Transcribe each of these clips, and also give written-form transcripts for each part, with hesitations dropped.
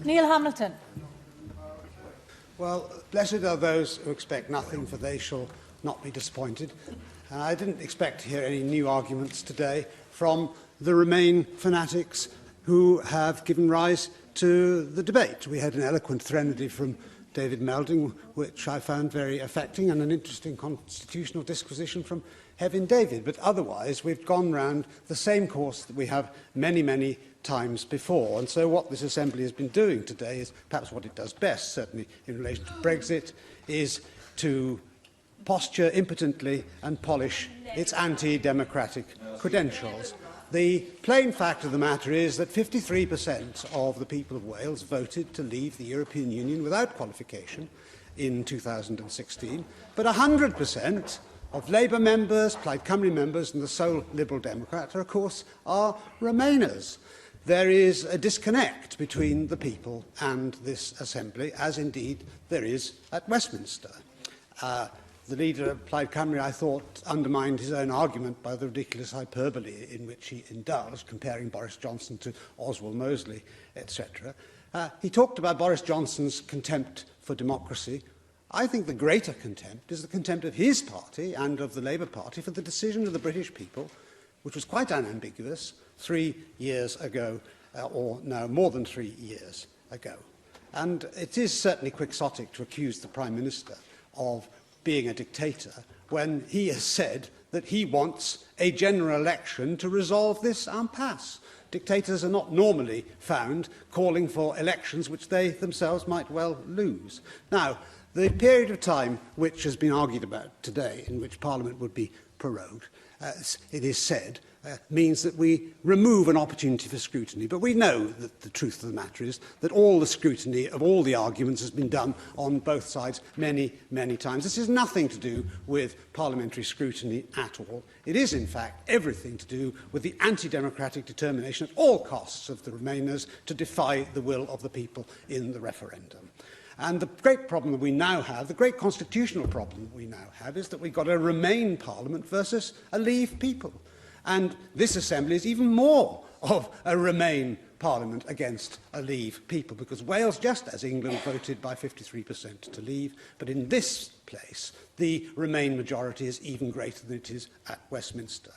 Neil Hamilton. Well, blessed are those who expect nothing, for they shall not be disappointed. I didn't expect to hear any new arguments today from the Remain fanatics who have given rise to the debate. We had an eloquent threnody from David Melding, which I found very affecting, and an interesting constitutional disquisition from Hevin David. But otherwise, we've gone round the same course that we have many, many times before. And so what this Assembly has been doing today is perhaps what it does best, certainly in relation to Brexit, is to posture impotently and polish its anti-democratic credentials. The plain fact of the matter is that 53% of the people of Wales voted to leave the European Union without qualification in 2016, but 100% of Labour members, Plaid Cymru members and the sole Liberal Democrat, of course, are Remainers. There is a disconnect between the people and this Assembly, as indeed there is at Westminster. The leader of Plaid Cymru, I thought, undermined his own argument by the ridiculous hyperbole in which he indulged, comparing Boris Johnson to Oswald Mosley, etc. He talked about Boris Johnson's contempt for democracy. I think the greater contempt is the contempt of his party and of the Labour Party for the decision of the British people, which was quite unambiguous 3 years ago, or now more than 3 years ago. And it is certainly quixotic to accuse the Prime Minister of being a dictator when he has said that he wants a general election to resolve this impasse. Dictators are not normally found calling for elections which they themselves might well lose. Now, the period of time which has been argued about today, in which Parliament would be prorogued, it is said, means that we remove an opportunity for scrutiny. But we know that the truth of the matter is that all the scrutiny of all the arguments has been done on both sides many, many times. This has nothing to do with parliamentary scrutiny at all. It is, in fact, everything to do with the anti-democratic determination at all costs of the Remainers to defy the will of the people in the referendum. And the great problem that we now have, the great constitutional problem we now have, is that we've got a Remain Parliament versus a Leave people. And this Assembly is even more of a Remain Parliament against a Leave people, because Wales, just as England, voted by 53% to leave. But in this place, the Remain majority is even greater than it is at Westminster.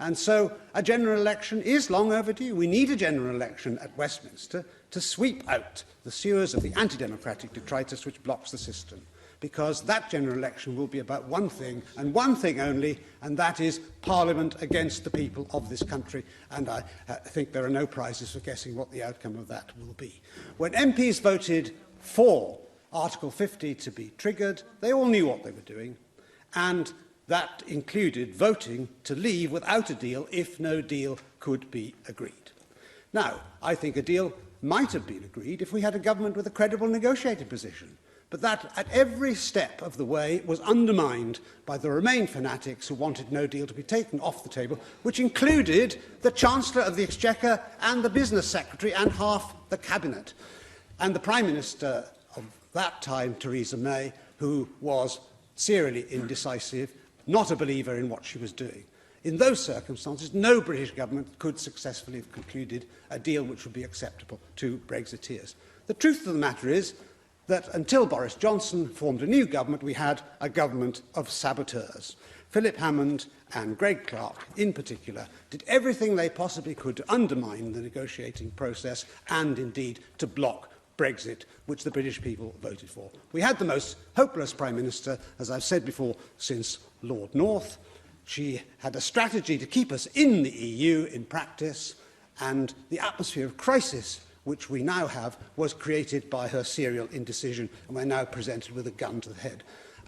And so a general election is long overdue. We need a general election at Westminster to sweep out the sewers of the anti-democratic detritus which blocks the system, because that general election will be about one thing and one thing only, and that is Parliament against the people of this country. And I think there are no prizes for guessing what the outcome of that will be. When MPs voted for Article 50 to be triggered, they all knew what they were doing, and that included voting to leave without a deal if no deal could be agreed. Now, I think a deal might have been agreed if we had a government with a credible negotiating position. But that, at every step of the way, was undermined by the Remain fanatics who wanted no deal to be taken off the table, which included the Chancellor of the Exchequer and the Business Secretary and half the Cabinet. And the Prime Minister of that time, Theresa May, who was serially indecisive, not a believer in what she was doing. In those circumstances, no British government could successfully have concluded a deal which would be acceptable to Brexiteers. The truth of the matter is that until Boris Johnson formed a new government, we had a government of saboteurs. Philip Hammond and Greg Clark, in particular, did everything they possibly could to undermine the negotiating process and, indeed, to block Brexit, which the British people voted for. We had the most hopeless Prime Minister, as I've said before, since Lord North. She had a strategy to keep us in the EU in practice, and the atmosphere of crisis which we now have was created by her serial indecision, and we're now presented with a gun to the head.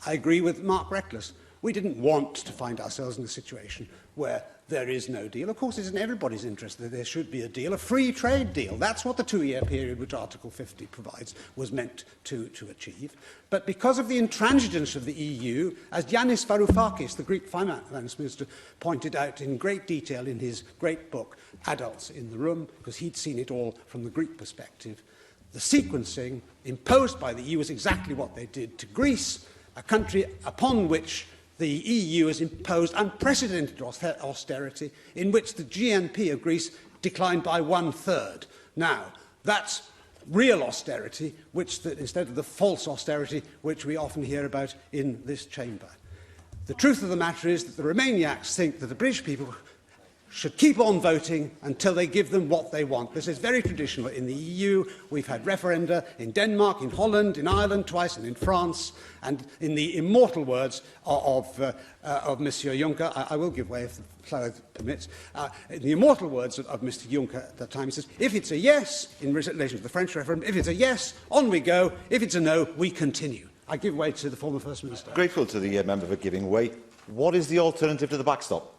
I agree with Mark Reckless. We didn't want to find ourselves in a situation where there is no deal. Of course, it's in everybody's interest that there should be a deal, a free trade deal. That's what the 2-year period which Article 50 provides was meant to achieve. But because of the intransigence of the EU, as Yanis Varoufakis, the Greek finance minister, pointed out in great detail in his great book, Adults in the Room, because he'd seen it all from the Greek perspective, the sequencing imposed by the EU was exactly what they did to Greece, a country upon which the EU has imposed unprecedented austerity, in which the GNP of Greece declined by 1/3. Now, that's real austerity, instead of the false austerity which we often hear about in this chamber. The truth of the matter is that the Remainiacs think that the British people should keep on voting until they give them what they want. This is very traditional in the EU. We've had referenda in Denmark, in Holland, in Ireland twice, and in France. And in the immortal words of Monsieur Juncker, I will give way if the fellow permits, in the immortal words of Mr Juncker at the time, he says, if it's a yes, in relation to the French referendum, if it's a yes, on we go. If it's a no, we continue. I give way to the former First Minister. Grateful to the member for giving way. What is the alternative to the backstop?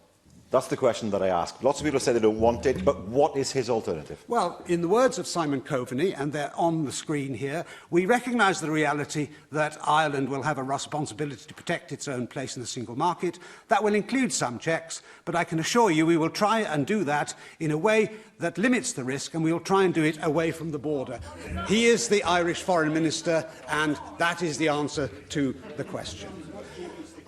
That's the question that I ask. Lots of people have said they don't want it, but what is his alternative? Well, in the words of Simon Coveney, and they're on the screen here, we recognise the reality that Ireland will have a responsibility to protect its own place in the single market. That will include some checks, but I can assure you we will try and do that in a way that limits the risk, and we will try and do it away from the border. He is the Irish Foreign Minister, and that is the answer to the question.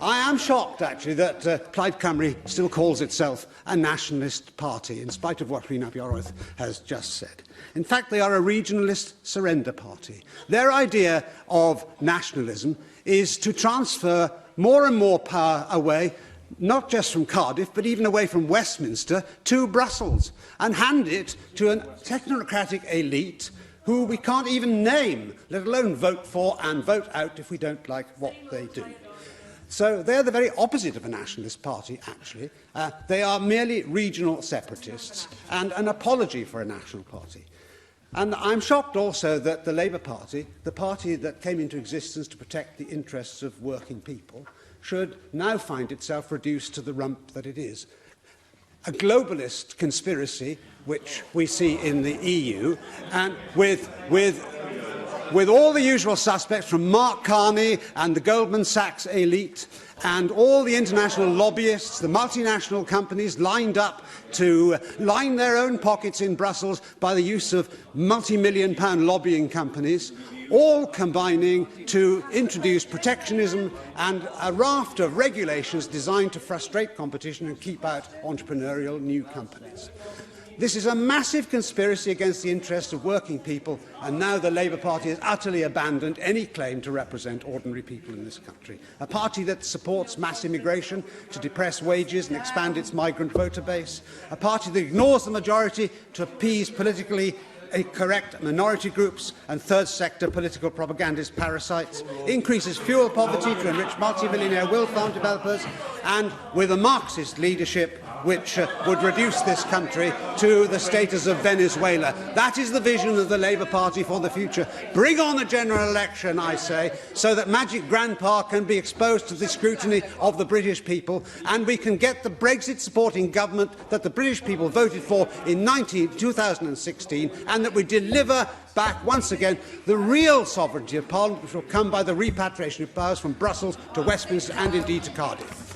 I am shocked, actually, that Plaid Cymru still calls itself a nationalist party, in spite of what Rhina Bioroth has just said. In fact, they are a regionalist surrender party. Their idea of nationalism is to transfer more and more power away, not just from Cardiff, but even away from Westminster to Brussels, and hand it to a technocratic elite who we can't even name, let alone vote for and vote out if we don't like what they do. So they're the very opposite of a nationalist party, actually. They are merely regional separatists and an apology for a national party. And I'm shocked also that the Labour Party, the party that came into existence to protect the interests of working people, should now find itself reduced to the rump that it is. A globalist conspiracy, which we see in the EU, and with all the usual suspects from Mark Carney and the Goldman Sachs elite and all the international lobbyists, the multinational companies lined up to line their own pockets in Brussels by the use of multi-million-pound lobbying companies, all combining to introduce protectionism and a raft of regulations designed to frustrate competition and keep out entrepreneurial new companies. This is a massive conspiracy against the interests of working people, and now the Labour Party has utterly abandoned any claim to represent ordinary people in this country. A party that supports mass immigration to depress wages and expand its migrant voter base. A party that ignores the majority to appease politically correct minority groups and third sector political propagandist parasites, increases fuel poverty to enrich multi-millionaire will farm developers, and with a Marxist leadership which would reduce this country to the status of Venezuela. That is the vision of the Labour Party for the future. Bring on a general election, I say, so that Magic Grandpa can be exposed to the scrutiny of the British people, and we can get the Brexit-supporting government that the British people voted for in 2016, and that we deliver back once again the real sovereignty of Parliament, which will come by the repatriation of powers from Brussels to Westminster and indeed to Cardiff.